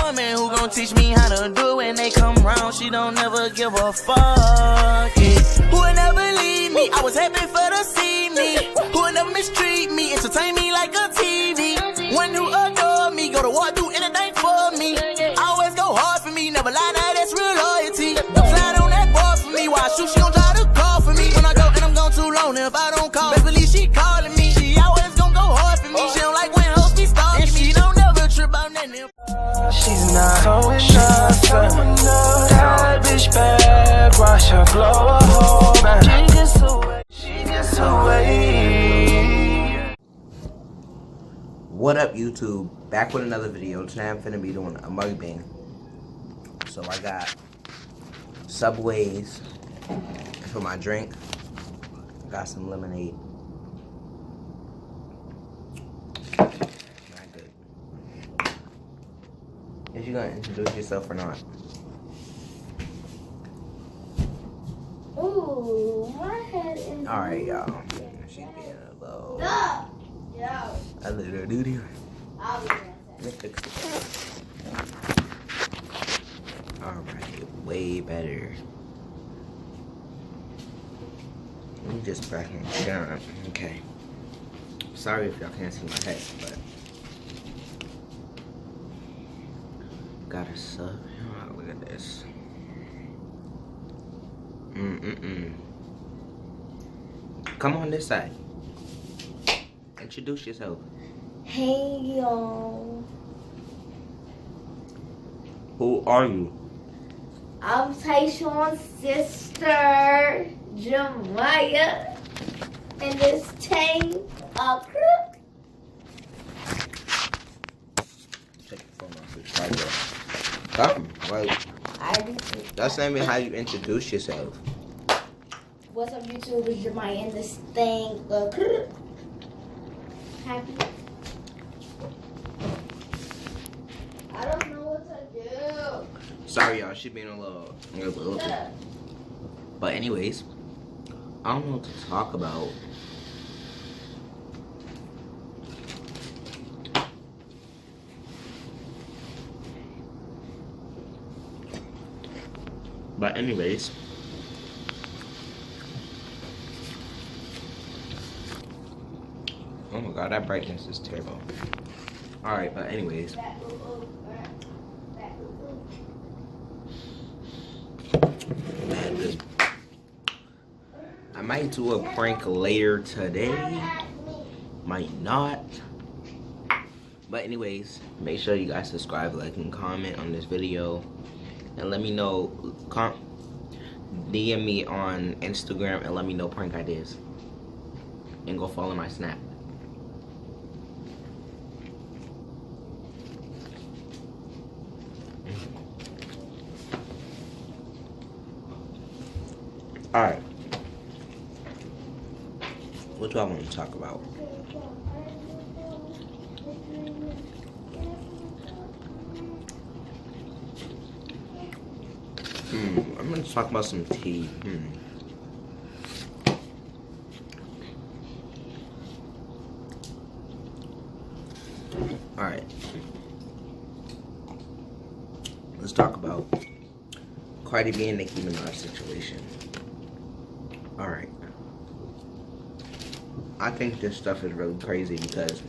woman who gon' teach me how to do it when they come round. She don't never give a fuck. Yeah. Who would never leave me? I was happy for to see me. Who would never mistreat me? Entertain me like a TV. One who adore me, go to war, do anything for me. Always go hard for me, never lie, now that's real loyalty. Slide on that bar for me, while I shoot, she gon' try to call for me. When I go and I'm gone too long, if I don't call, best believe she calling me. She always gon' go hard for me. She don't like when hoes be stalking me. She don't never trip out nothing. She's not so enough. That bitch bad, watch her blow a hole back. She gets away. What up, YouTube? Back with another video. Today I'm finna be doing a mukbang. So I got Subways for my drink. I got some lemonade. Not good. Is you gonna introduce yourself or not? Ooh, my head is. Alright, y'all. She's being a little. A little duty. I'll be Alright, way better. Let me just back him down. Okay. Sorry if y'all can't see my head, but got a sub. Oh, look at this. Come on this side. Introduce yourself. Hey, y'all. Who are you? I'm Tyshawn's sister, Jamaya. And this Tang a crook. Take your phone off. It's right there. Come. Like, that's not even how you introduce yourself. What's up, YouTube? It's Jamaya and this thing a crook. Happy. I don't know what to do. Sorry, y'all. She being a little But anyways, I don't know what to talk about. But anyways, oh my god, that brightness is terrible. Alright, but anyways. I might do a prank later today. Might not. But anyways, make sure you guys subscribe, like, and comment on this video. And let me know, DM me on Instagram and let me know prank ideas. And go follow my Snap. Alright. What do I want to talk about? I'm going to talk about some tea. Alright. Let's talk about Cardi B and Nicki Minaj situation. Alright. I think this stuff is really crazy because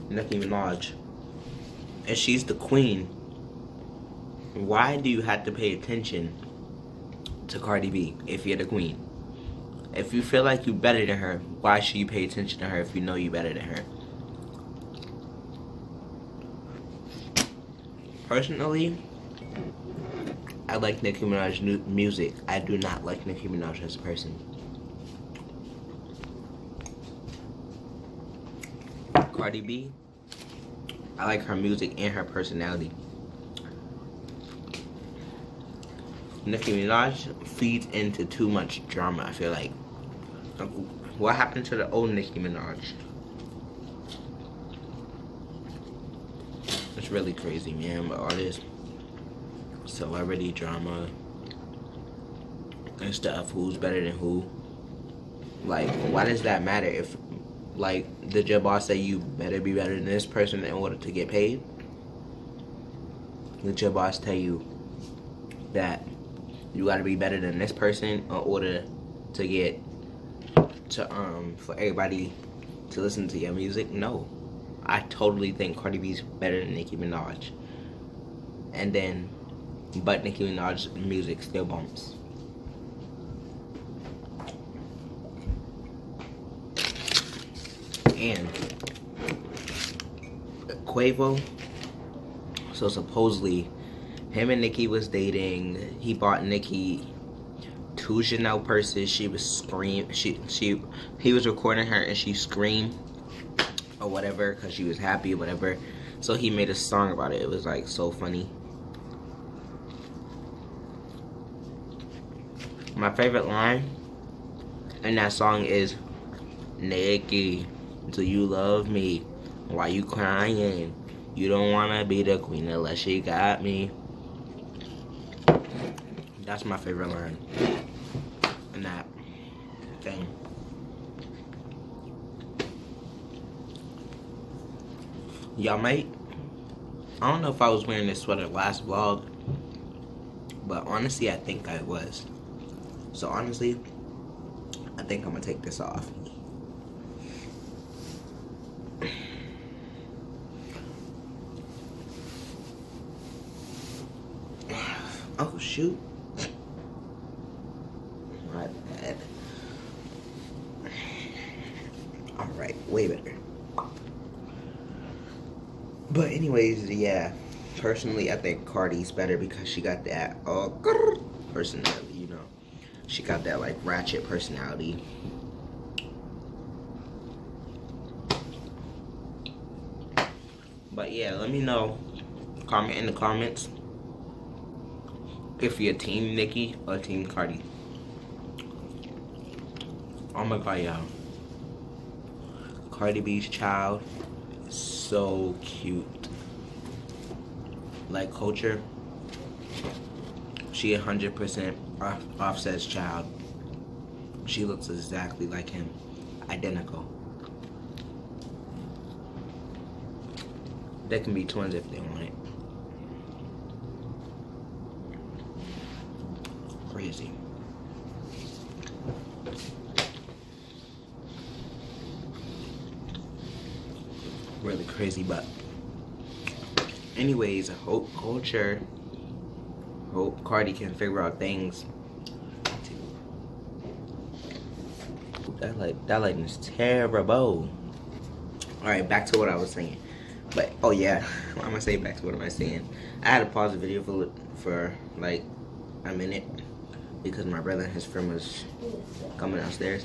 Nicki Minaj, and she's the queen, why do you have to pay attention to Cardi B if you're the queen? If you feel like you're better than her, why should you pay attention to her if you know you're better than her? Personally, I like Nicki Minaj's music. I do not like Nicki Minaj as a person. Cardi B, I like her music and her personality. Nicki Minaj feeds into too much drama, I feel like. What happened to the old Nicki Minaj? It's really crazy, man, but all this celebrity drama and stuff, who's better than who. Like, why does that matter? If, like, did your boss say you better be better than this person in order to get paid? let your boss tell you that you gotta be better than this person in order to get to for everybody to listen to your music. No, I totally think Cardi B's better than Nicki Minaj. And then, but Nicki Minaj's music still bumps. And Quavo, so supposedly him and Nicki was dating. He bought Nicki 2 Chanel purses. She was he was recording her and she screamed or whatever because she was happy or whatever. So he made a song about it. It was like so funny. My favorite line in that song is, "Nicki, do you love me? Why you crying? You don't wanna be the queen unless she got me." That's my favorite line in that thing. Y'all might, I don't know if I was wearing this sweater last vlog, but honestly I think I was. So honestly, I think I'm gonna take this off. Oh shoot. My bad. Alright, way better. But anyways, yeah. Personally, I think Cardi's better because she got that personality, you know. She got that like ratchet personality. But yeah, let me know. Comment in the comments if you're team Nicki or team Cardi. Oh my god, y'all. Cardi B's child is so cute. Like Culture, she 100% Offset's child. She looks exactly like him. Identical. They can be twins if they want it. Crazy. Really crazy, but anyways, I hope Cardi can figure out things. That lighting is terrible. Alright, back to what I was saying. But oh yeah, I'm gonna say back to what am I saying. I had to pause the video for like a minute because my brother and his friend was coming downstairs.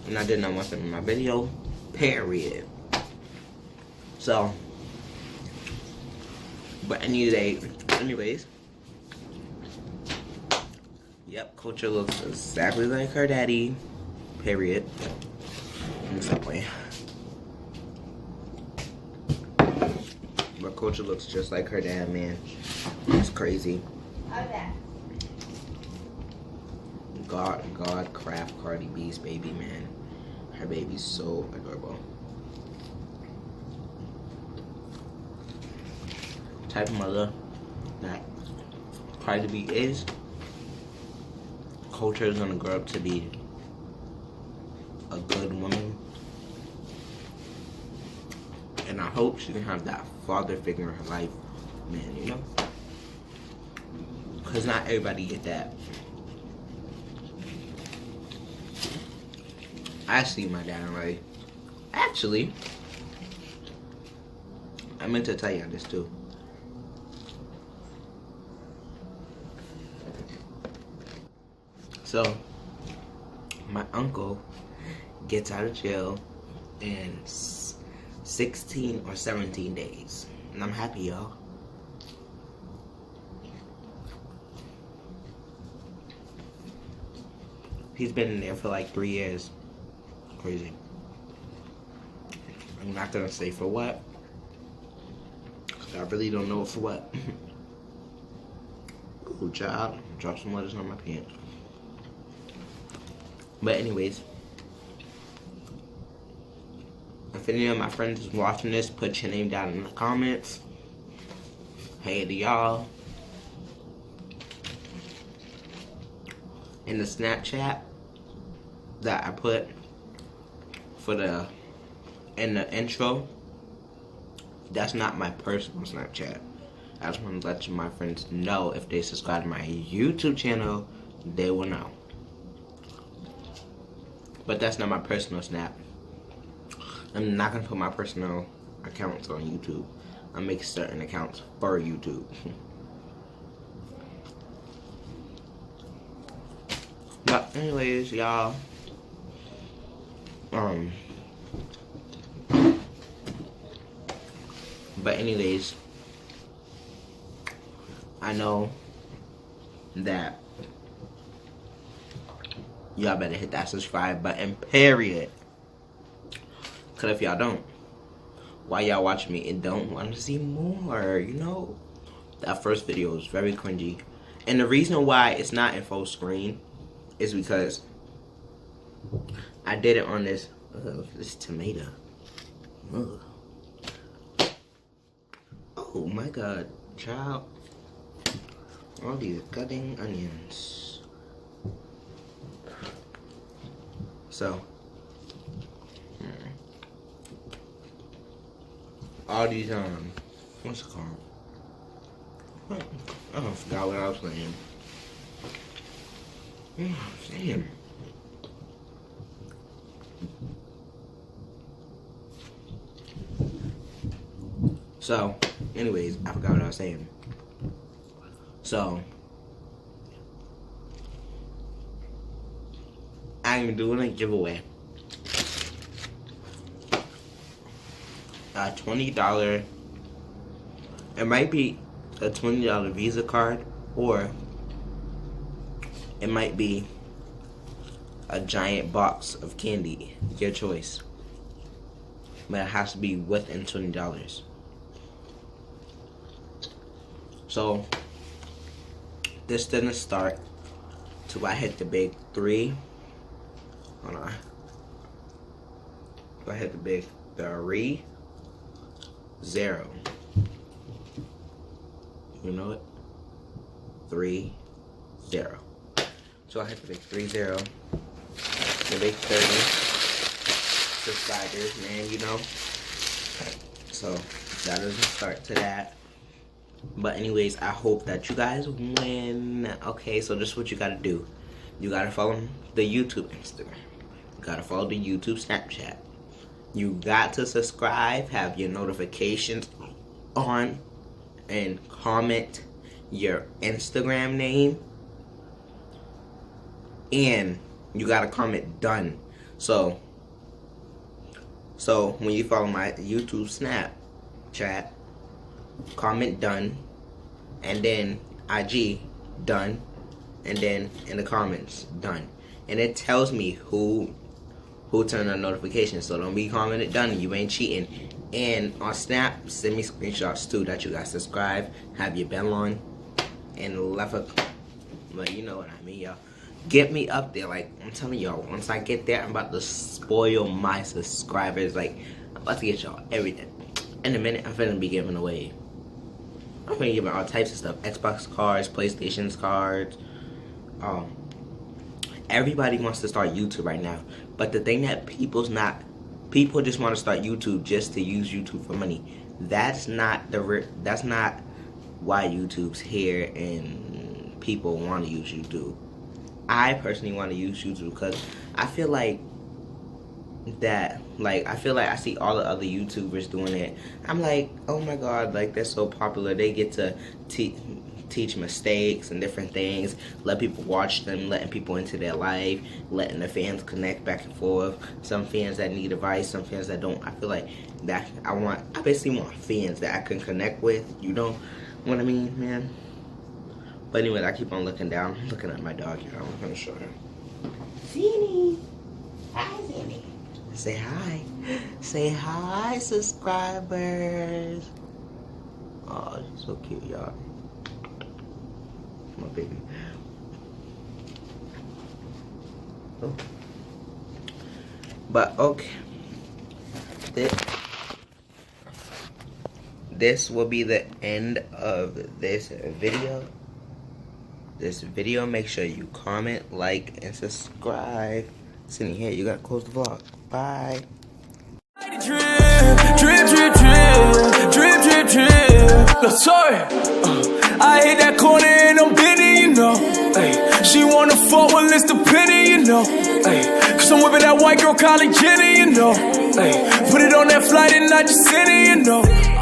And I did not want them in my video. Period. So, but anyways, yep, Culture looks exactly like her daddy. Period. In the subway. But Culture looks just like her dad, man. It's crazy. Okay. God craft Cardi B's baby, man. Her baby's so adorable. Type of mother that Cardi B is. Culture is gonna grow up to be a good woman. And I hope she can have that father figure in her life, man, you know? Because not everybody get that. I see my dad already. Actually, I meant to tell you this too. So, my uncle gets out of jail in 16 or 17 days. And I'm happy, y'all. He's been in there for like 3 years. Crazy. I'm not gonna say for what. I really don't know for what. Ooh, child. Drop some letters on my pants. But anyways. If any of my friends is watching this, put your name down in the comments. Hey to y'all. In the Snapchat that I put in the intro, that's not my personal Snapchat. I just want to let my friends know, if they subscribe to my YouTube channel, they will know. But that's not my personal Snap. I'm not gonna put my personal accounts on YouTube. I make certain accounts for YouTube. But anyways, y'all. But anyways, I know that y'all better hit that subscribe button, period. Cause if y'all don't, why y'all watching me and don't want to see more, you know? That first video was very cringy. And the reason why it's not in full screen is because I did it on this tomato. Ugh. Oh my god, child. All these cutting onions. So, all these, what's it called? I forgot what I was saying. Damn. So, anyways, I forgot what I was saying. So, I'm doing a giveaway. A $20, it might be a $20 Visa card, or it might be a giant box of candy, your choice. But it has to be within $20. So, this didn't start till I hit the big 3. Hold on. I hit the big 3, 0. You know it? 3, 0. So I hit the big 3, 0. The big 30 subscribers, man, you know. So that doesn't start to that. But anyways, I hope that you guys win. Okay, so this is what you gotta do. You gotta follow the YouTube Instagram. You gotta follow the YouTube Snapchat. You got to subscribe, have your notifications on, and comment your Instagram name. And you gotta comment done. So when you follow my YouTube Snapchat, comment done, and then IG done, and then in the comments done, and it tells me who turned on notifications. So don't be commenting done, you ain't cheating. And on Snap, send me screenshots too that you guys subscribe, have your bell on, and left a, but you know what I mean, y'all. Get me up there, like I'm telling y'all. Once I get there, I'm about to spoil my subscribers. Like I'm about to get y'all everything. In a minute, I'm finna be giving away. I'm finna give all types of stuff: Xbox cards, PlayStation cards. Everybody wants to start YouTube right now, but the thing that people just want to start YouTube just to use YouTube for money. That's not why YouTube's here and people want to use YouTube. I personally want to use YouTube because I feel like I see all the other YouTubers doing it. I'm like, oh my god, like they're so popular. They get to teach mistakes and different things, let people watch them, letting people into their life, letting the fans connect back and forth. Some fans that need advice, some fans that don't. I feel like that I basically want fans that I can connect with, you know what I mean, man? But anyway, I keep on looking down, looking at my dog here. I'm gonna show her. Zini! Hi, Zini. Say hi. Say hi, subscribers. Oh, she's so cute, y'all. My baby. Oh. this will be the end of this video. Make sure you comment, like, and subscribe. Sitting here, you gotta close the vlog. Bye. Drip, drip, drip, drip, drip, drip. Look, sorry. I hit that corner and I'm bending, you know. Ay, she wanna fuck, well, it's the penny, you know. Ay, cause I'm whipping that white girl, Kylie Jenner, you know. Ay, put it on that flight and I just sent it, you know.